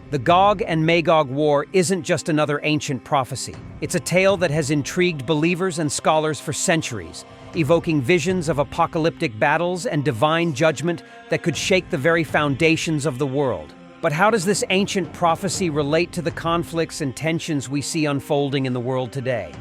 The Gog and Magog War isn't just another ancient prophecy. It's a tale that has intrigued believers and scholars for centuries, evoking visions of apocalyptic battles and divine judgment that could shake the very foundations of the world. But how does this ancient prophecy relate to the conflicts and tensions we see unfolding in the world today?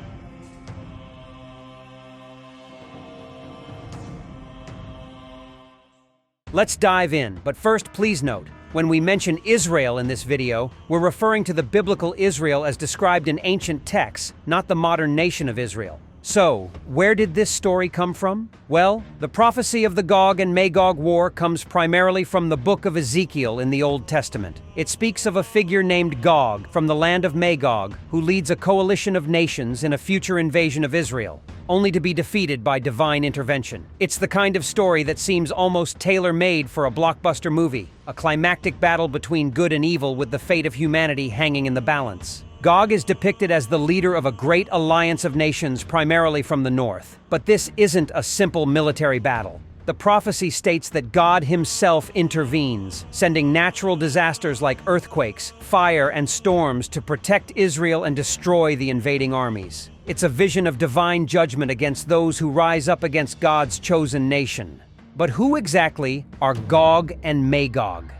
Let's dive in, but first, please note, when we mention Israel in this video, we're referring to the biblical Israel as described in ancient texts, not the modern nation of Israel. So, where did this story come from? Well, the prophecy of the Gog and Magog War comes primarily from the book of Ezekiel in the Old Testament. It speaks of a figure named Gog from the land of Magog, who leads a coalition of nations in a future invasion of Israel, only to be defeated by divine intervention. It's the kind of story that seems almost tailor-made for a blockbuster movie, a climactic battle between good and evil with the fate of humanity hanging in the balance. Gog is depicted as the leader of a great alliance of nations primarily from the north. But this isn't a simple military battle. The prophecy states that God himself intervenes, sending natural disasters like earthquakes, fire, and storms to protect Israel and destroy the invading armies. It's a vision of divine judgment against those who rise up against God's chosen nation. But who exactly are Gog and Magog?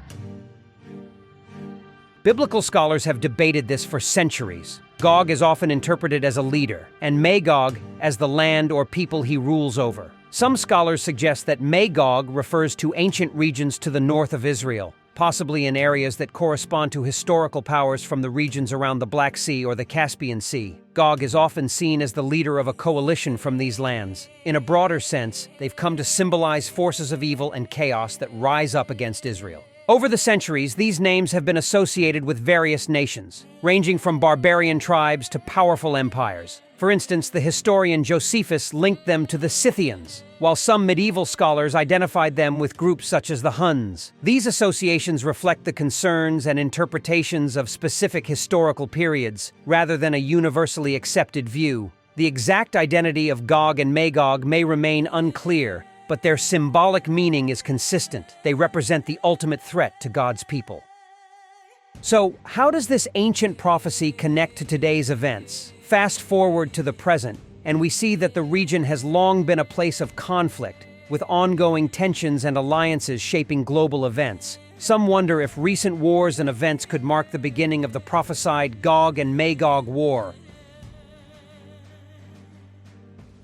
Biblical scholars have debated this for centuries. Gog is often interpreted as a leader, and Magog as the land or people he rules over. Some scholars suggest that Magog refers to ancient regions to the north of Israel, possibly in areas that correspond to historical powers from the regions around the Black Sea or the Caspian Sea. Gog is often seen as the leader of a coalition from these lands. In a broader sense, they've come to symbolize forces of evil and chaos that rise up against Israel. Over the centuries, these names have been associated with various nations, ranging from barbarian tribes to powerful empires. For instance, the historian Josephus linked them to the Scythians, while some medieval scholars identified them with groups such as the Huns. These associations reflect the concerns and interpretations of specific historical periods, rather than a universally accepted view. The exact identity of Gog and Magog may remain unclear, but their symbolic meaning is consistent. They represent the ultimate threat to God's people. So, how does this ancient prophecy connect to today's events? Fast forward to the present, and we see that the region has long been a place of conflict, with ongoing tensions and alliances shaping global events. Some wonder if recent wars and events could mark the beginning of the prophesied Gog and Magog War.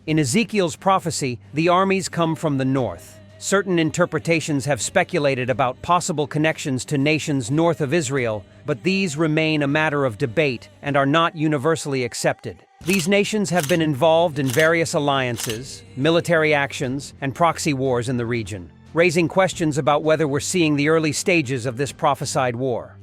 In Ezekiel's prophecy, the armies come from the north. Certain interpretations have speculated about possible connections to nations north of Israel, but these remain a matter of debate and are not universally accepted. These nations have been involved in various alliances, military actions, and proxy wars in the region, raising questions about whether we're seeing the early stages of this prophesied war.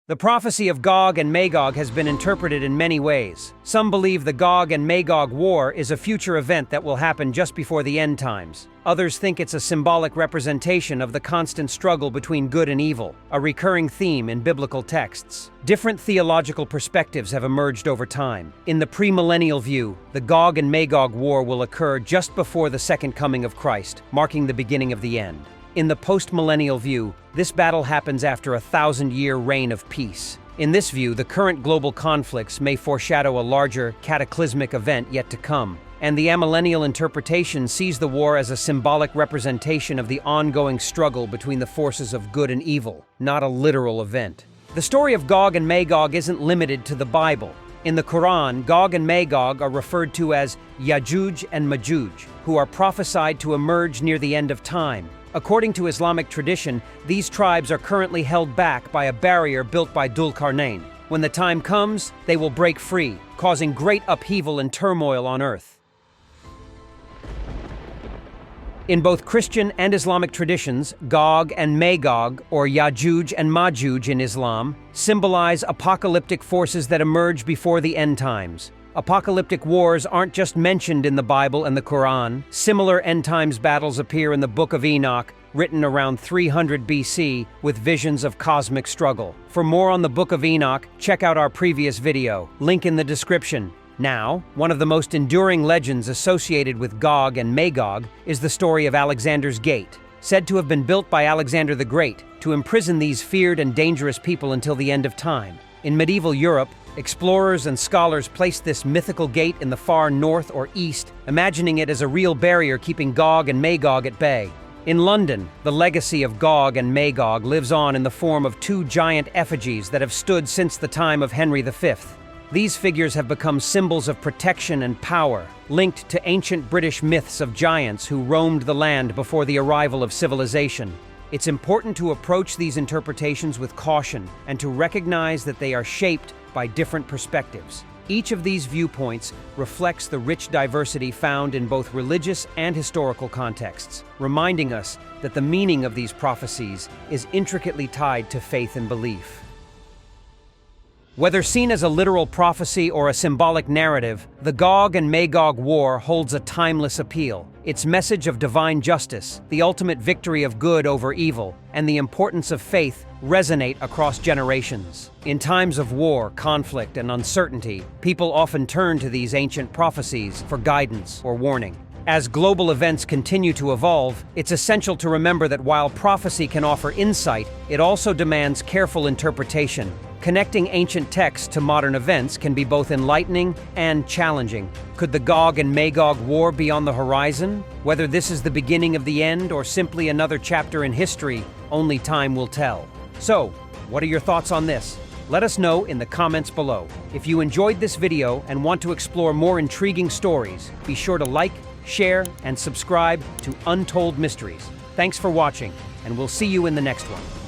The prophecy of Gog and Magog has been interpreted in many ways. Some believe the Gog and Magog War is a future event that will happen just before the end times. Others think it's a symbolic representation of the constant struggle between good and evil, a recurring theme in biblical texts. Different theological perspectives have emerged over time. In the premillennial view, the Gog and Magog War will occur just before the second coming of Christ, marking the beginning of the end. In the post-millennial view, this battle happens after a 1,000-year reign of peace. In this view, the current global conflicts may foreshadow a larger, cataclysmic event yet to come, and the amillennial interpretation sees the war as a symbolic representation of the ongoing struggle between the forces of good and evil, not a literal event. The story of Gog and Magog isn't limited to the Bible. In the Quran, Gog and Magog are referred to as Yajuj and Majuj, who are prophesied to emerge near the end of time. According to Islamic tradition, these tribes are currently held back by a barrier built by Dhul-Qarnayn. When the time comes, they will break free, causing great upheaval and turmoil on earth. In both Christian and Islamic traditions, Gog and Magog, or Yajuj and Majuj in Islam, symbolize apocalyptic forces that emerge before the end times. Apocalyptic wars aren't just mentioned in the Bible and the Quran. Similar end-times battles appear in the Book of Enoch, written around 300 BC, with visions of cosmic struggle. For more on the Book of Enoch, check out our previous video, link in the description. Now, one of the most enduring legends associated with Gog and Magog is the story of Alexander's Gate. said to have been built by Alexander the Great to imprison these feared and dangerous people until the end of time. In medieval Europe, explorers and scholars placed this mythical gate in the far north or east, imagining it as a real barrier keeping Gog and Magog at bay. In London, the legacy of Gog and Magog lives on in the form of two giant effigies that have stood since the time of Henry V. These figures have become symbols of protection and power, linked to ancient British myths of giants who roamed the land before the arrival of civilization. It's important to approach these interpretations with caution and to recognize that they are shaped by different perspectives. Each of these viewpoints reflects the rich diversity found in both religious and historical contexts, reminding us that the meaning of these prophecies is intricately tied to faith and belief. Whether seen as a literal prophecy or a symbolic narrative, the Gog and Magog War holds a timeless appeal. Its message of divine justice, the ultimate victory of good over evil, and the importance of faith resonate across generations. In times of war, conflict, and uncertainty, people often turn to these ancient prophecies for guidance or warning. As global events continue to evolve, it's essential to remember that while prophecy can offer insight, it also demands careful interpretation. Connecting ancient texts to modern events can be both enlightening and challenging. Could the Gog and Magog War be on the horizon? Whether this is the beginning of the end or simply another chapter in history, only time will tell. So, what are your thoughts on this? Let us know in the comments below. If you enjoyed this video and want to explore more intriguing stories, be sure to like, share, and subscribe to Untold Mysteries. Thanks for watching, and we'll see you in the next one.